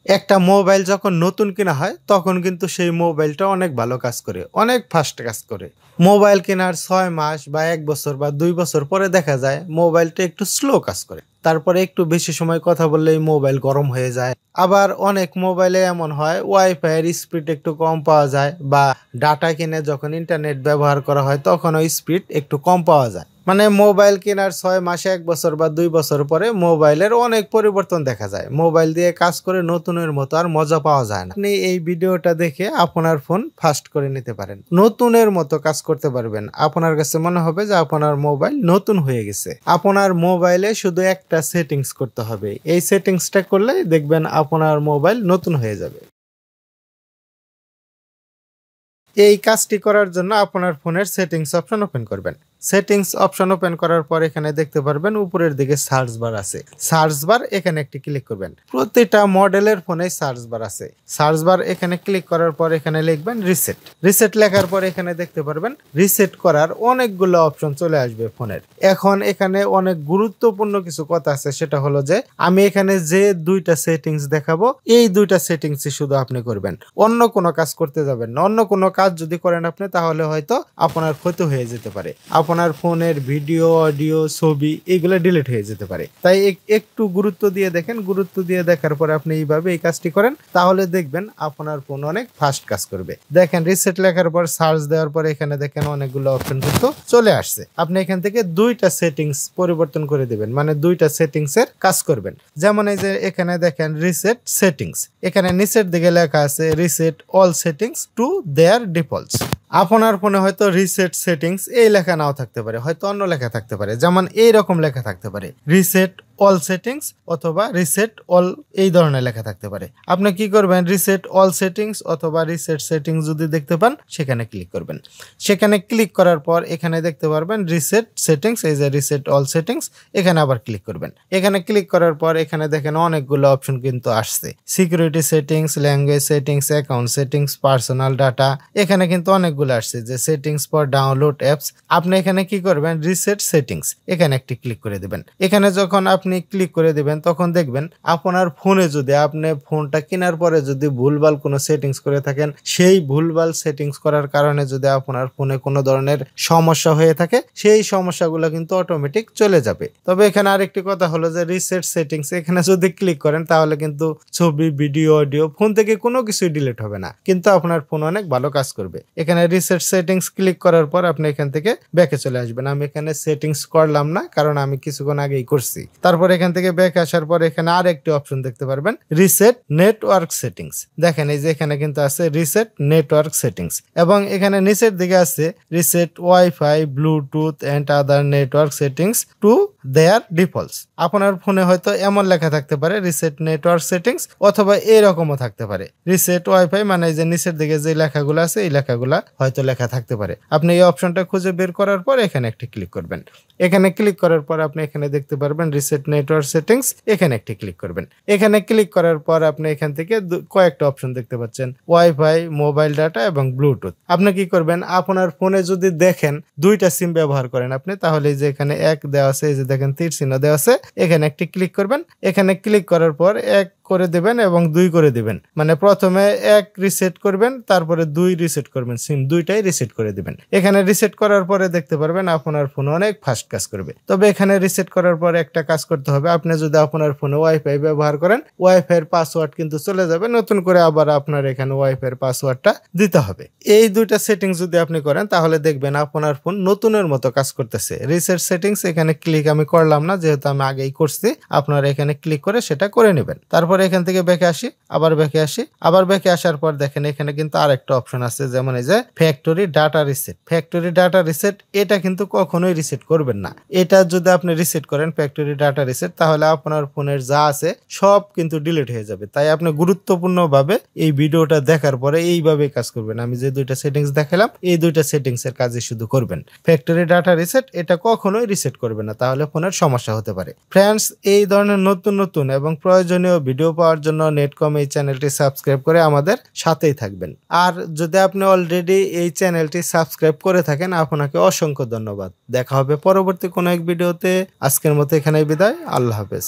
একটা মোবাইল যখন নতুন কেনা হয় তখন কিন্তু সেই মোবাইলটা অনেক ভালো কাজ করে, অনেক ফাস্ট কাজ করে। মোবাইল কেনার 6 মাস বা 1 বছর বা 2 বছর পরে দেখা যায় মোবাইলটা একটু স্লো কাজ করে, তারপরে একটু বেশি সময় কথা বললেই মোবাইল গরম হয়ে যায়। আবার অনেক মোবাইলে এমন হয় ওয়াইফাই এর স্পিড একটু কম পাওয়া যায়, বা ডাটা কিনে যখন ইন্টারনেট ব্যবহার করা হয় তখনও স্পিড একটু কম পাওয়া যায়। মানে মোবাইল কেনার 6 মাসে 1 বছর বা 2 বছর পরে মোবাইলের অনেক পরিবর্তন দেখা যায়। মোবাইল দিয়ে কাজ করে নতুনের মতো আর মজা পাওয়া যায় না। আপনি এই ভিডিওটা দেখে আপনার ফোন ফাস্ট করে নিতে পারেন, নতুনের মতো কাজ করতে পারবেন। আপনার কাছে মনে হবে যে আপনার মোবাইল নতুন হয়ে গেছে। আপনার মোবাইলে শুধু একটা সেটিংস করতে হবে, এই সেটিংসটা করলেই দেখবেন আপনার মোবাইল নতুন হয়ে যাবে। এই কাজটি করার জন্য আপনার ফোনের সেটিংস অপশন ওপেন করবেন। সেটিংস অপশন ওপেন করার পর এখানে দেখতে পারবেন উপরের দিকে সার্চ বার আছে। সার্চ বার এখানে একটি ক্লিক করবেন। প্রতিটা মডেলের ফোনে সার্চ বার আছে। সার্চ বার এখানে ক্লিক করার পর এখানে লিখবেন রিসেট। রিসেট লেখার পর এখানে দেখতে পারবেন রিসেট করার অনেকগুলো অপশন চলে আসবে ফোনের। এখন এখানে অনেক গুরুত্বপূর্ণ কিছু কথা আছে, সেটা হলো যে আমি এখানে যে দুইটা সেটিংস দেখাবো এই দুইটা সেটিংসই শুধু আপনি করবেন, অন্য কোনো কাজ করতে যাবেন না। অন্য কোনো কাজ যদি করেন আপনি তাহলে হয়তো আপনার ক্ষতি হয়ে যেতে পারে, আপনার ফোনের ভিডিও অডিও ছবি এগুলো ডিলিট হয়ে যেতে পারে। তাই একটু গুরুত্ব দিয়ে দেখেন, গুরুত্ব দিয়ে দেখার পরে আপনি এইভাবে এই কাজটি করেন, তাহলে দেখবেন আপনার ফোন অনেক ফাস্ট কাজ করবে। দেখেন রিসেট লেখার পর সার্চ দেওয়ার পর এখানে দেখেন অনেকগুলো অপশন কিন্তু চলে আসছে। আপনি এখান থেকে দুইটা সেটিংস পরিবর্তন করে দিবেন, মানে দুইটা সেটিংস এর কাজ করবেন। যেমন এই যে এখানে দেখেন রিসেট সেটিংস, এখানে নিচের দিকে লেখা আছে reset all settings to their defaults. আপনার ফোনে হয়তো রিসেট সেটিংস এই লেখা নাও থাকতে পারে, হয়তো অন্য লেখা থাকতে পারে, যেমন এইরকম লেখা থাকতে পারে রিসেট অল সেটিংস অথবা রিসেট অল, এই ধরনের লেখা থাকতে পারে। আপনি কি করবেন, রিসেট অল সেটিংস অথবা রিসেট সেটিংস যদি দেখতে পান সেখানে ক্লিক করবেন। সেখানে ক্লিক করার পর এখানে দেখতে পারবেন রিসেট সেটিংস, এই যে রিসেট অল সেটিংস, এখানে আবার ক্লিক করবেন। এখানে ক্লিক করার পর এখানে দেখেন অনেকগুলো অপশন কিন্তু আসছে, security settings, language settings, account settings, personal data, এখানে কিন্তু অনেকগুলো আসছে যে সেটিংস ফর ডাউনলোড অ্যাপস। আপনি এখানে কি করবেন, রিসেট সেটিংস এখানে একটি ক্লিক করে দিবেন। এখানে যখন আপনি ক্লিক করে দিবেন তখন দেখবেন আপনার ফোনে যদি আপনি ফোনটা কেনার পরে যদি ভুলভাল কোনো সেটিংস করে থাকেন, সেই ভুলভাল সেটিংস করার কারণে যদি আপনার ফোনে কোনো ধরনের সমস্যা হয়ে থাকে সেই সমস্যাগুলো কিন্তু অটোমেটিক চলে যাবে। তবে এখানে আরেকটি কথা হলো যে রিসেট সেটিংস এখানে যদি ক্লিক করেন তাহলে কিন্তু ছবি ভিডিও অডিও ফোন থেকে কোনো কিছুই ডিলিট হবে না, কিন্তু আপনার ফোন অনেক ভালো কাজ করবে। এখানে রিসেট সেটিংস ক্লিক করার পর আপনি এখান থেকে ব্যাকে চলে আসবেন। আমি এখানে সেটিংস করলাম না কারণ আমি কিছুক্ষণ আগেই করছি। তারপর এখান থেকে ব্যাকে আসার পর এখানে আরেকটি অপশন দেখতে পারবেন রিসেট নেটওয়ার্ক সেটিংস। দেখেন এই যে এখানে কিন্তু আছে রিসেট নেটওয়ার্ক সেটিংস, এবং এখানে নিচের দিকে আছে reset wifi bluetooth and other network settings to their defaults. আপনার ফোনে হয়তো এমন লেখা থাকতে পারে রিসেট নেটওয়ার্ক সেটিংস, অথবা এরকমও থাকতে পারে রিসেট ওয়াইফাই, মানে এই যে নিচের দিকে যে লেখাগুলো আছে এই লেখাগুলা হয়তো লেখা থাকতে পারে। আপনি এই অপশনটা খুঁজে বের করার পর এখানে একটি ক্লিক করবেন। এখানে ক্লিক করার পর আপনি এখানে দেখতে পারবেন রিসেট নেটওয়ার্ক সেটিংস, এখানে একটি ক্লিক করবেন। এখানে ক্লিক করার পর আপনি এখান থেকে কয়েকটা অপশন দেখতে পাচ্ছেন, ওয়াইফাই, মোবাইল ডাটা এবং ব্লুটুথ। আপনি কি করবেন, আপনার ফোনে যদি দেখেন দুইটা সিম ব্যবহার করেন আপনি, তাহলে এই যে এখানে এক দেওয়া আছে, এই যে দেখেন তীর চিহ্ন দেওয়া আছে, এখানে একটি ক্লিক করবেন। এখানে ক্লিক করার পর এক করে দিবেন এবং 2 করে দিবেন, মানে প্রথমে 1 রিসেট করবেন তারপরে 2 রিসেট করবেন, সিম দুইটাই রিসেট করে দিবেন। এখানে রিসেট করার পরে দেখতে পারবেন আপনার ফোন অনেক ফাস্ট কাজ করবে। তবে এখানে রিসেট করার পর একটা কাজ করতে হবে, আপনি যদি আপনার ফোনে ওয়াইফাই ব্যবহার করেন ওয়াইফাই এর পাসওয়ার্ড কিন্তু চলে যাবে, নতুন করে আবার আপনার এখানে ওয়াইফাই এর পাসওয়ার্ডটা দিতে হবে। এই দুইটা সেটিংস যদি আপনি করেন তাহলে দেখবেন আপনার ফোন নতুনের মতো কাজ করতেছে। রিসেট সেটিংস এখানে ক্লিক আমি করলাম না, যেহেতু আমি আগেই করছি, আপনারা এখানে ক্লিক করে সেটা করে নেবেন। তারপর এখান থেকে ব্যাকে আসি, আবার ব্যাকে আসি, আবার ব্যাকে আসার পর দেখেন এখানে কিন্তু আরেকটা অপশন আছে, যেমন এই যে factory data reset. Factory data reset এটা কিন্তু কখনোই রিসেট করবেন না। এটা যদি আপনি রিসেট করেন ফ্যাক্টরি ডাটা রিসেট, তাহলে আপনার ফোনের যা আছে সব কিন্তু ডিলিট হয়ে যাবে। তাই আপনি গুরুত্বপূর্ণভাবে এই ভিডিওটা দেখার পরে এইভাবে কাজ করবেন। আমি যে দুইটা সেটিংস দেখালাম এই দুইটা সেটিংস এর কাজই শুধু করবেন। ফ্যাক্টরি ডাটা রিসেট এটা কখনোই রিসেট করবেন না, তাহলে ফোনের সমস্যা হতে পারে। ফ্রেন্ডস, এই ধরনের নতুন নতুন এবং প্রয়োজনীয় ভিডিও পাওয়ার জন্য নেটকম এই চ্যানেলটি সাবস্ক্রাইব করে আমাদের সাথেই থাকবেন। আর যদি আপনি অলরেডি এই চ্যানেলটি সাবস্ক্রাইব করে থাকেন আপনাকে অসংখ্য ধন্যবাদ। দেখা হবে পরবর্তী কোনো এক ভিডিওতে। আজকের মতো এখানেই বিদায়। আল্লাহ হাফেজ।